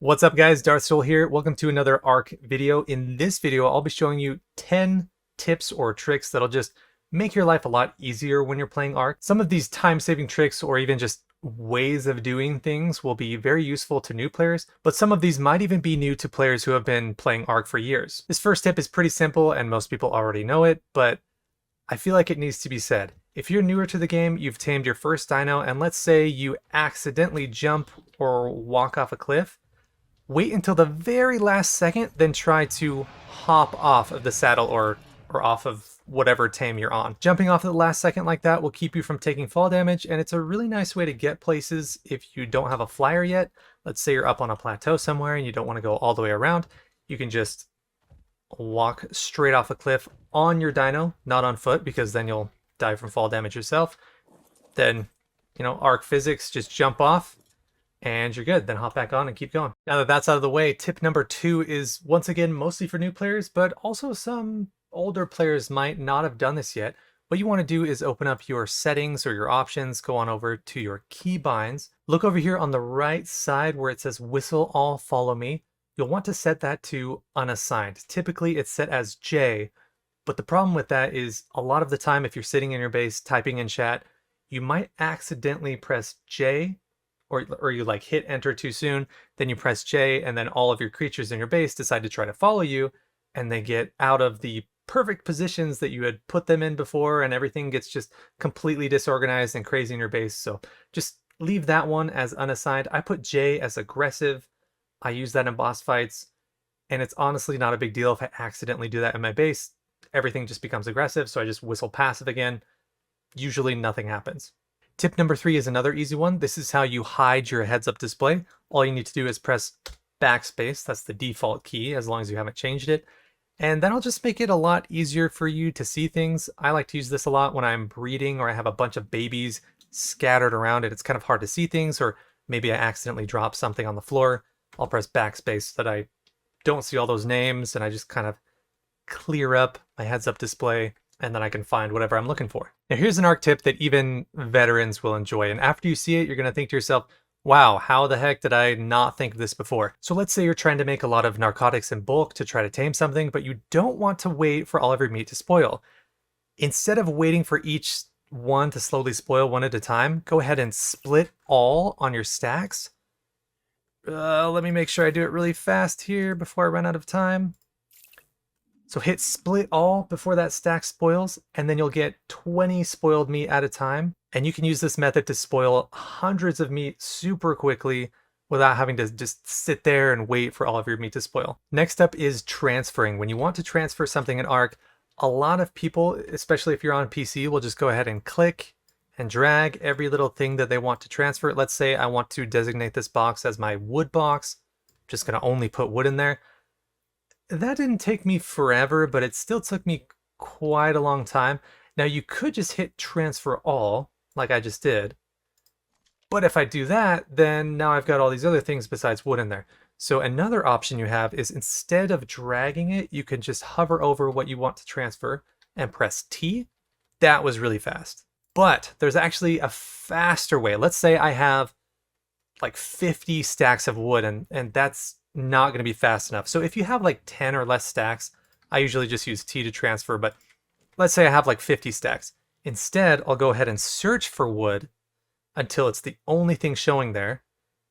What's up guys, Darthsoul here. Welcome to another ARK video. In this video, I'll be showing you 10 tips or tricks that'll just make your life a lot easier when you're playing ARK. Some of these time-saving tricks or even just ways of doing things will be very useful to new players, but some of these might even be new to players who have been playing ARK for years. This first tip is pretty simple and most people already know it, but I feel like it needs to be said. If you're newer to the game, you've tamed your first dino, and let's say you accidentally jump or walk off a cliff, wait until the very last second, then try to hop off of the saddle or off of whatever tame you're on. Jumping off at the last second like that will keep you from taking fall damage, and it's a really nice way to get places if you don't have a flyer yet. Let's say you're up on a plateau somewhere and you don't want to go all the way around. You can just walk straight off a cliff on your dino, not on foot, because then you'll die from fall damage yourself. Then, ARK physics, just jump off, and you're good. Then hop back on and keep going. Now that that's out of the way, tip number 2 is once again mostly for new players, but also some older players might not have done this yet. What you want to do is open up your settings or your options, go on over to your keybinds. Look over here on the right side where it says whistle all follow me. You'll want to set that to unassigned. Typically it's set as J, but the problem with that is a lot of the time if you're sitting in your base typing in chat, you might accidentally press J or you like hit enter too soon, then you press J, and then all of your creatures in your base decide to try to follow you, and they get out of the perfect positions that you had put them in before, and everything gets just completely disorganized and crazy in your base. So just leave that one as unassigned. I put J as aggressive. I use that in boss fights, and it's honestly not a big deal if I accidentally do that in my base. Everything just becomes aggressive, so I just whistle passive again. Usually nothing happens. Tip number 3 is another easy one. This is how you hide your heads-up display. All you need to do is press backspace. That's the default key, as long as you haven't changed it. And that'll just make it a lot easier for you to see things. I like to use this a lot when I'm breeding or I have a bunch of babies scattered around and it's kind of hard to see things, or maybe I accidentally drop something on the floor. I'll press backspace so that I don't see all those names and I just kind of clear up my heads-up display, and then I can find whatever I'm looking for. Now here's an ARK tip that even veterans will enjoy, and after you see it, you're gonna think to yourself, wow, how the heck did I not think of this before? So let's say you're trying to make a lot of narcotics in bulk to try to tame something, but you don't want to wait for all of your meat to spoil. Instead of waiting for each one to slowly spoil one at a time, go ahead and split all on your stacks. Let me make sure I do it really fast here before I run out of time. So hit split all before that stack spoils, and then you'll get 20 spoiled meat at a time. And you can use this method to spoil hundreds of meat super quickly without having to just sit there and wait for all of your meat to spoil. Next up is transferring. When you want to transfer something in ARK, a lot of people, especially if you're on PC, will just go ahead and click and drag every little thing that they want to transfer. Let's say I want to designate this box as my wood box. I'm just gonna only put wood in there. That didn't take me forever, but it still took me quite a long time. Now you could just hit transfer all, like I just did. But if I do that, then now I've got all these other things besides wood in there. So another option you have is instead of dragging it, you can just hover over what you want to transfer and press T. That was really fast. But there's actually a faster way. Let's say I have like 50 stacks of wood, and that's not going to be fast enough. So if you have like 10 or less stacks, I usually just use T to transfer, but let's say I have like 50 stacks. Instead, I'll go ahead and search for wood until it's the only thing showing there.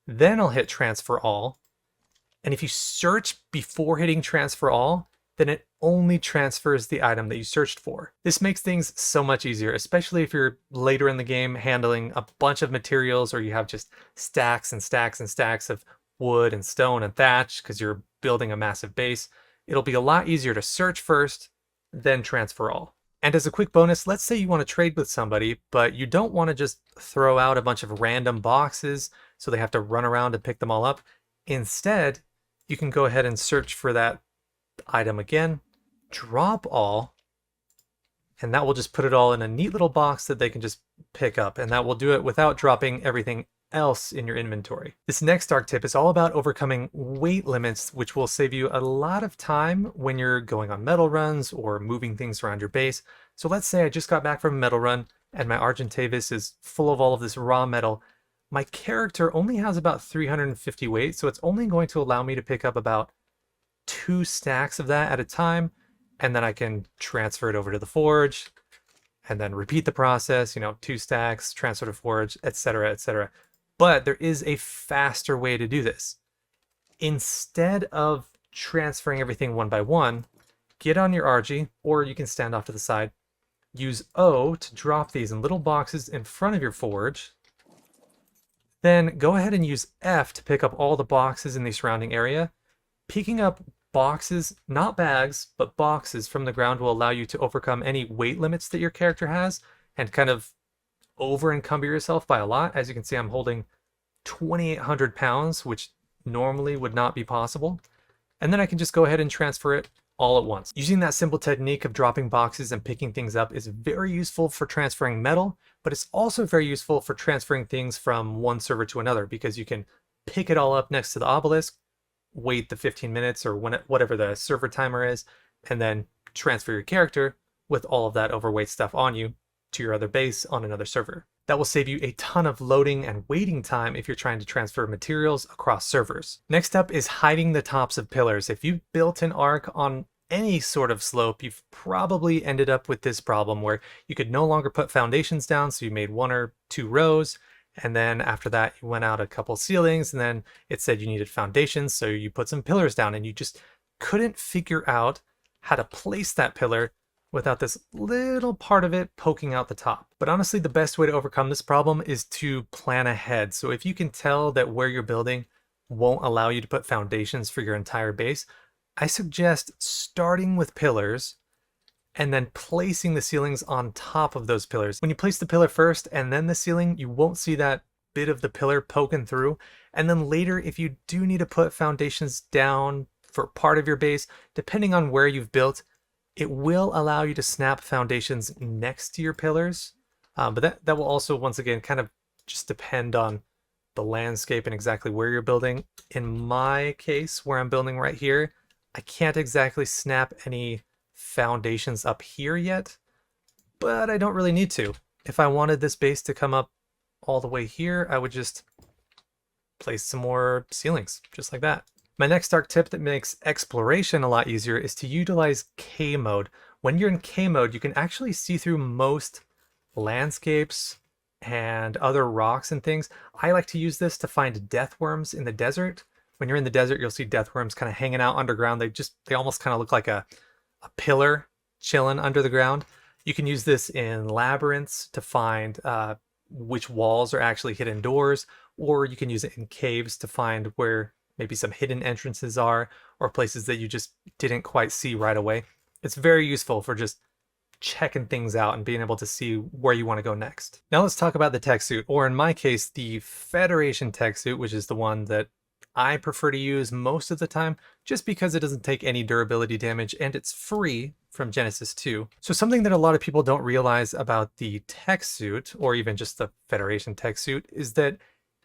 Then I'll hit transfer all. And if you search before hitting transfer all, then it only transfers the item that you searched for. This makes things so much easier, especially if you're later in the game handling a bunch of materials, or you have just stacks and stacks and stacks of wood and stone and thatch because you're building a massive base. It'll be a lot easier to search first, then transfer all. And as a quick bonus, let's say you want to trade with somebody, but you don't want to just throw out a bunch of random boxes so they have to run around and pick them all up. Instead, you can go ahead and search for that item again, drop all, and that will just put it all in a neat little box that they can just pick up, and that will do it without dropping everything else in your inventory. This next ARK tip is all about overcoming weight limits, which will save you a lot of time when you're going on metal runs or moving things around your base. So let's say I just got back from a metal run and my Argentavis is full of all of this raw metal. my character only has about 350 weight, so it's only going to allow me to pick up about 2 stacks of that at a time, and then I can transfer it over to the forge, and then repeat the process, 2 stacks, transfer to forge, etc., etc. But there is a faster way to do this. Instead of transferring everything one by one, get on your RG, or you can stand off to the side. Use O to drop these in little boxes in front of your forge. Then go ahead and use F to pick up all the boxes in the surrounding area. Picking up boxes, not bags, but boxes from the ground will allow you to overcome any weight limits that your character has and kind of over encumber yourself by a lot. As you can see, I'm holding 2,800 pounds, which normally would not be possible. And then I can just go ahead and transfer it all at once. Using that simple technique of dropping boxes and picking things up is very useful for transferring metal, but it's also very useful for transferring things from one server to another, because you can pick it all up next to the obelisk, wait the 15 minutes or whatever the server timer is, and then transfer your character with all of that overweight stuff on you to your other base on another server. That will save you a ton of loading and waiting time if you're trying to transfer materials across servers. Next up is hiding the tops of pillars. If you've built an ARK on any sort of slope, you've probably ended up with this problem where you could no longer put foundations down, so you made 1 or 2 rows, and then after that you went out a couple ceilings, and then it said you needed foundations, so you put some pillars down, and you just couldn't figure out how to place that pillar without this little part of it poking out the top. But honestly, the best way to overcome this problem is to plan ahead. So if you can tell that where you're building won't allow you to put foundations for your entire base, I suggest starting with pillars and then placing the ceilings on top of those pillars. When you place the pillar first and then the ceiling, you won't see that bit of the pillar poking through. And then later, if you do need to put foundations down for part of your base, depending on where you've built, it will allow you to snap foundations next to your pillars. But that will also, once again, kind of just depend on the landscape and exactly where you're building. In my case, where I'm building right here, I can't exactly snap any foundations up here yet, but I don't really need to. If I wanted this base to come up all the way here, I would just place some more ceilings, just like that. My next ARK tip that makes exploration a lot easier is to utilize K mode. When you're in K mode, you can actually see through most landscapes and other rocks and things. I like to use this to find death worms in the desert. When you're in the desert, you'll see death worms kind of hanging out underground. They almost kind of look like a pillar chilling under the ground. You can use this in labyrinths to find which walls are actually hidden doors, or you can use it in caves to find where maybe some hidden entrances are, or places that you just didn't quite see right away. It's very useful for just checking things out and being able to see where you want to go next. Now let's talk about the tech suit, or in my case, the Federation tech suit, which is the one that I prefer to use most of the time, just because it doesn't take any durability damage and it's free from Genesis 2. So something that a lot of people don't realize about the tech suit, or even just the Federation tech suit, is that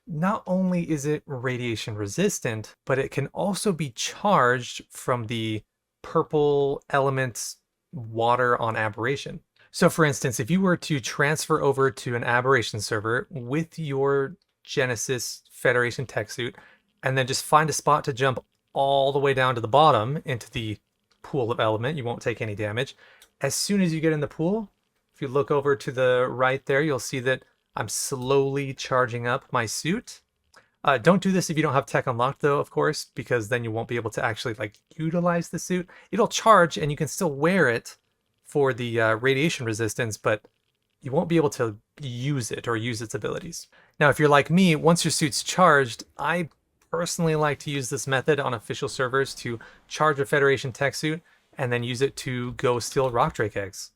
not only is it radiation resistant, but it can also be charged from the purple element's water on aberration. So for instance, if you were to transfer over to an aberration server with your Genesis Federation tech suit, and then just find a spot to jump all the way down to the bottom into the pool of element, you won't take any damage. As soon as you get in the pool, if you look over to the right there, you'll see that I'm slowly charging up my suit. Don't do this if you don't have tech unlocked though, of course, because then you won't be able to actually utilize the suit. It'll charge and you can still wear it for the radiation resistance, but you won't be able to use it or use its abilities. Now, if you're like me, once your suit's charged, I personally like to use this method on official servers to charge a Federation tech suit and then use it to go steal rock drake eggs.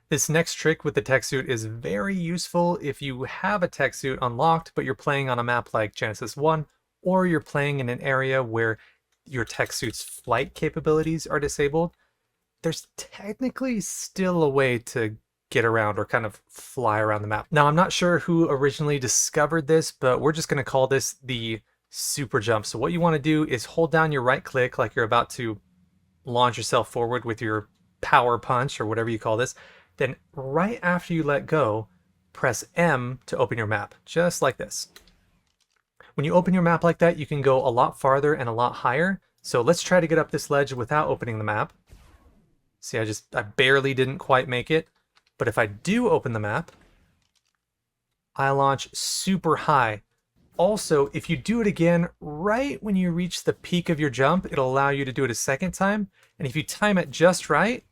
This next trick with the tech suit is very useful if you have a tech suit unlocked, but you're playing on a map like Genesis 1, or you're playing in an area where your tech suit's flight capabilities are disabled. There's technically still a way to get around or kind of fly around the map. Now, I'm not sure who originally discovered this, but we're just going to call this the super jump. So what you want to do is hold down your right click like you're about to launch yourself forward with your power punch or whatever you call this. Then right after you let go, press M to open your map, just like this. When you open your map like that, you can go a lot farther and a lot higher. So let's try to get up this ledge without opening the map. See, I barely didn't quite make it. But if I do open the map, I launch super high. Also, if you do it again, right when you reach the peak of your jump, it'll allow you to do it a second time. And if you time it just right,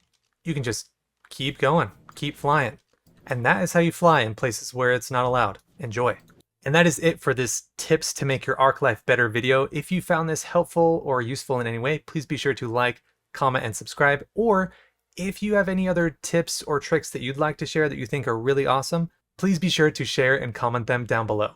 you can just keep going, keep flying. And that is how you fly in places where it's not allowed. Enjoy. And that is it for this tips to make your ARK life better video. If you found this helpful or useful in any way, please be sure to like, comment, and subscribe. Or if you have any other tips or tricks that you'd like to share that you think are really awesome, please be sure to share and comment them down below.